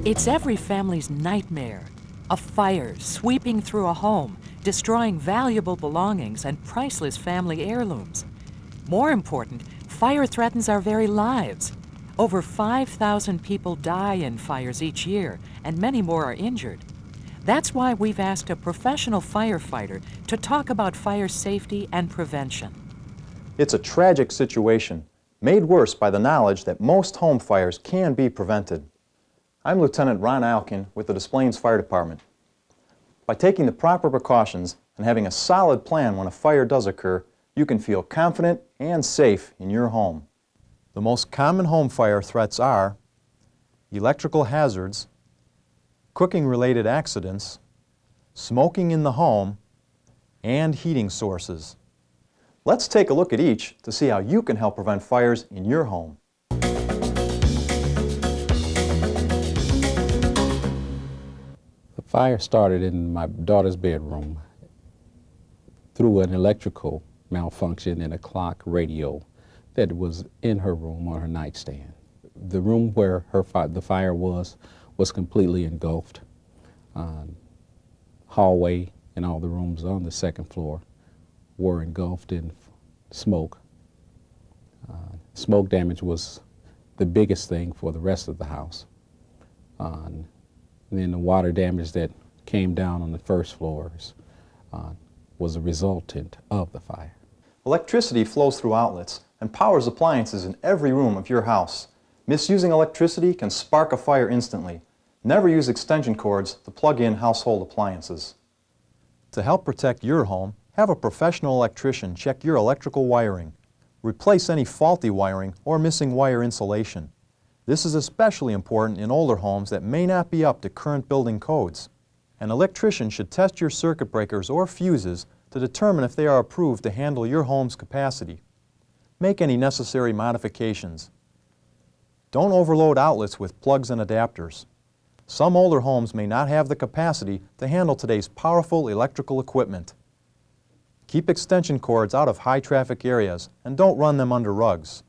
It's every family's nightmare. A fire sweeping through a home, destroying valuable belongings and priceless family heirlooms. More important, fire threatens our very lives. Over 5,000 people die in fires each year, and many more are injured. That's why we've asked a professional firefighter to talk about fire safety and prevention. It's a tragic situation, made worse by the knowledge that most home fires can be prevented. I'm Lieutenant Ron Alkin with the Des Plaines Fire Department. By taking the proper precautions and having a solid plan when a fire does occur, you can feel confident and safe in your home. The most common home fire threats are electrical hazards, cooking-related accidents, smoking in the home, and heating sources. Let's take a look at each to see how you can help prevent fires in your home. The fire started in my daughter's bedroom through an electrical malfunction in a clock radio that was in her room on her nightstand. The room where the fire was completely engulfed. Hallway and all the rooms on the second floor were engulfed in smoke. Smoke damage was the biggest thing for the rest of the house. And then the water damage that came down on the first floors was a resultant of the fire. Electricity flows through outlets and powers appliances in every room of your house. Misusing electricity can spark a fire instantly. Never use extension cords to plug in household appliances. To help protect your home, have a professional electrician check your electrical wiring. Replace any faulty wiring or missing wire insulation. This is especially important in older homes that may not be up to current building codes. An electrician should test your circuit breakers or fuses to determine if they are approved to handle your home's capacity. Make any necessary modifications. Don't overload outlets with plugs and adapters. Some older homes may not have the capacity to handle today's powerful electrical equipment. Keep extension cords out of high-traffic areas and don't run them under rugs.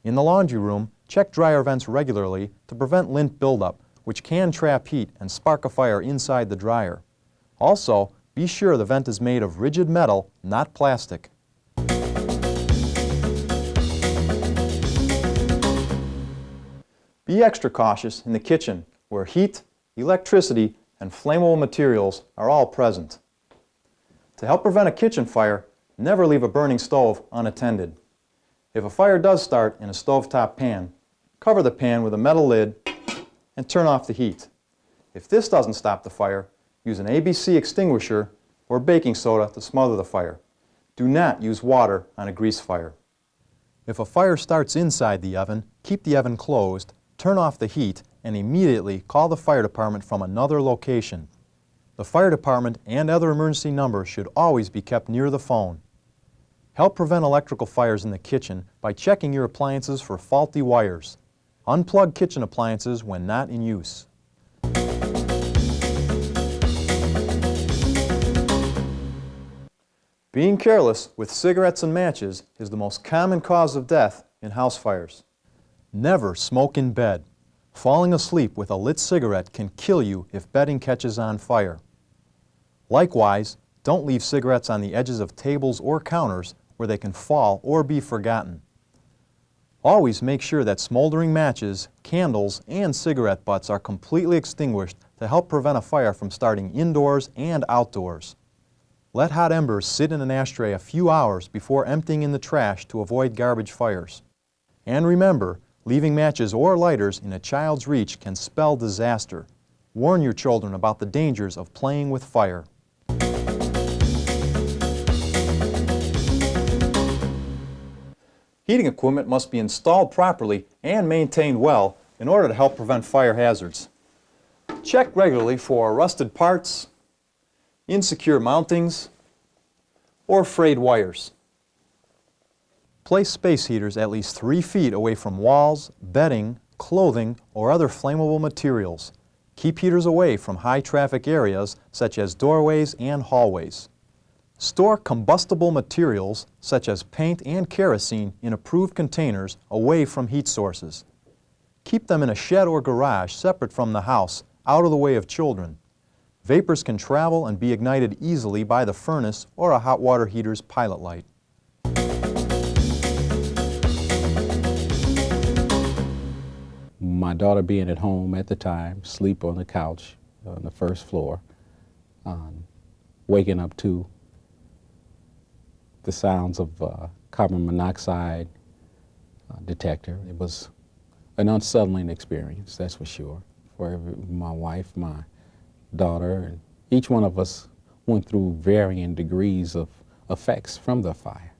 In the laundry room, check dryer vents regularly to prevent lint buildup, which can trap heat and spark a fire inside the dryer. Also, be sure the vent is made of rigid metal, not plastic. Be extra cautious in the kitchen, where heat, electricity, and flammable materials are all present. To help prevent a kitchen fire, never leave a burning stove unattended. If a fire does start in a stovetop pan, cover the pan with a metal lid and turn off the heat. If this doesn't stop the fire, use an ABC extinguisher or baking soda to smother the fire. Do not use water on a grease fire. If a fire starts inside the oven, keep the oven closed, turn off the heat, and immediately call the fire department from another location. The fire department and other emergency numbers should always be kept near the phone. Help prevent electrical fires in the kitchen by checking your appliances for faulty wires. Unplug kitchen appliances when not in use. Being careless with cigarettes and matches is the most common cause of death in house fires. Never smoke in bed. Falling asleep with a lit cigarette can kill you if bedding catches on fire. Likewise, don't leave cigarettes on the edges of tables or counters where they can fall or be forgotten. Always make sure that smoldering matches, candles, and cigarette butts are completely extinguished to help prevent a fire from starting indoors and outdoors. Let hot embers sit in an ashtray a few hours before emptying in the trash to avoid garbage fires. And remember, leaving matches or lighters in a child's reach can spell disaster. Warn your children about the dangers of playing with fire. Heating equipment must be installed properly and maintained well in order to help prevent fire hazards. Check regularly for rusted parts, insecure mountings, or frayed wires. Place space heaters at least 3 feet away from walls, bedding, clothing, or other flammable materials. Keep heaters away from high-traffic areas such as doorways and hallways. Store combustible materials such as paint and kerosene in approved containers away from heat sources. Keep them in a shed or garage separate from the house, out of the way of children. Vapors can travel and be ignited easily by the furnace or a hot water heater's pilot light. My daughter being at home at the time, sleep on the couch on the first floor, waking up to the sounds of carbon monoxide detector. It was an unsettling experience, that's for sure, for my wife, my daughter, and each one of us went through varying degrees of effects from the fire.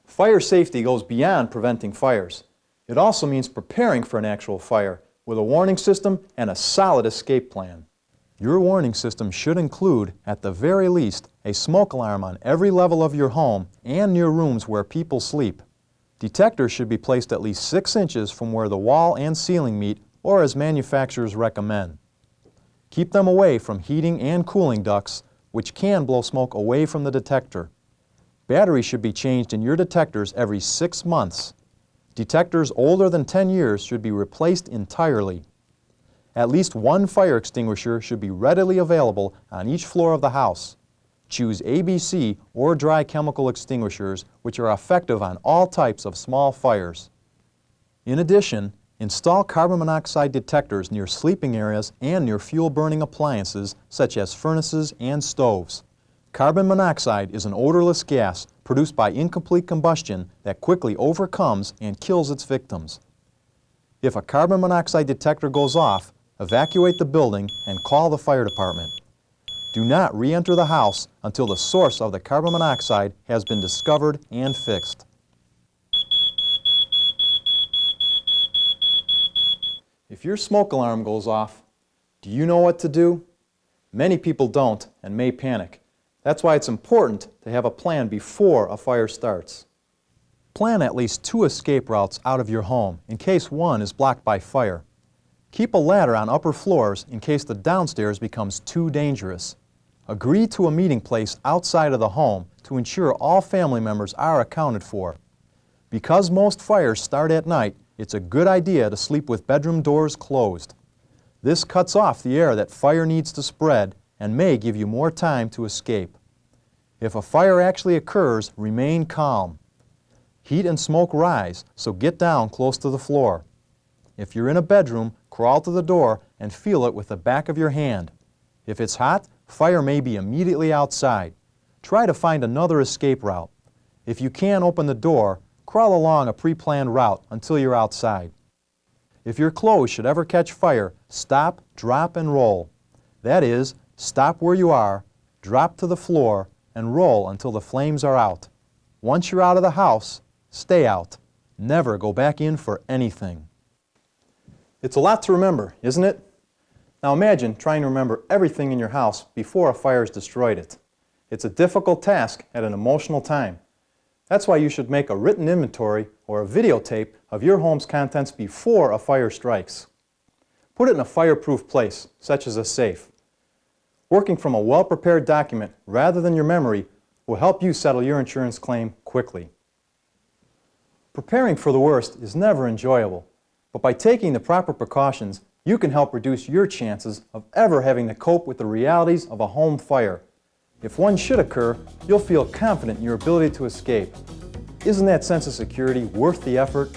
Fire safety goes beyond preventing fires. It also means preparing for an actual fire with a warning system and a solid escape plan. Your warning system should include, at the very least, a smoke alarm on every level of your home and near rooms where people sleep. Detectors should be placed at least 6 inches from where the wall and ceiling meet, or as manufacturers recommend. Keep them away from heating and cooling ducts, which can blow smoke away from the detector. Batteries should be changed in your detectors every 6 months. Detectors older than 10 years should be replaced entirely. At least one fire extinguisher should be readily available on each floor of the house. Choose ABC or dry chemical extinguishers, which are effective on all types of small fires. In addition, install carbon monoxide detectors near sleeping areas and near fuel-burning appliances such as furnaces and stoves. Carbon monoxide is an odorless gas produced by incomplete combustion that quickly overcomes and kills its victims. If a carbon monoxide detector goes off, evacuate the building and call the fire department. Do not re-enter the house until the source of the carbon monoxide has been discovered and fixed. If your smoke alarm goes off, do you know what to do? Many people don't and may panic. That's why it's important to have a plan before a fire starts. Plan at least 2 escape routes out of your home in case one is blocked by fire. Keep a ladder on upper floors in case the downstairs becomes too dangerous. Agree to a meeting place outside of the home to ensure all family members are accounted for. Because most fires start at night, it's a good idea to sleep with bedroom doors closed. This cuts off the air that fire needs to spread and may give you more time to escape. If a fire actually occurs, remain calm. Heat and smoke rise, so get down close to the floor. If you're in a bedroom, crawl to the door and feel it with the back of your hand. If it's hot, fire may be immediately outside. Try to find another escape route. If you can't open the door, crawl along a pre-planned route until you're outside. If your clothes should ever catch fire, stop, drop, and roll. That is, stop where you are, drop to the floor, and roll until the flames are out. Once you're out of the house, stay out. Never go back in for anything. It's a lot to remember, isn't it? Now imagine trying to remember everything in your house before a fire's destroyed it. It's a difficult task at an emotional time. That's why you should make a written inventory or a videotape of your home's contents before a fire strikes. Put it in a fireproof place, such as a safe. Working from a well-prepared document rather than your memory will help you settle your insurance claim quickly. Preparing for the worst is never enjoyable, but by taking the proper precautions, you can help reduce your chances of ever having to cope with the realities of a home fire. If one should occur, you'll feel confident in your ability to escape. Isn't that sense of security worth the effort?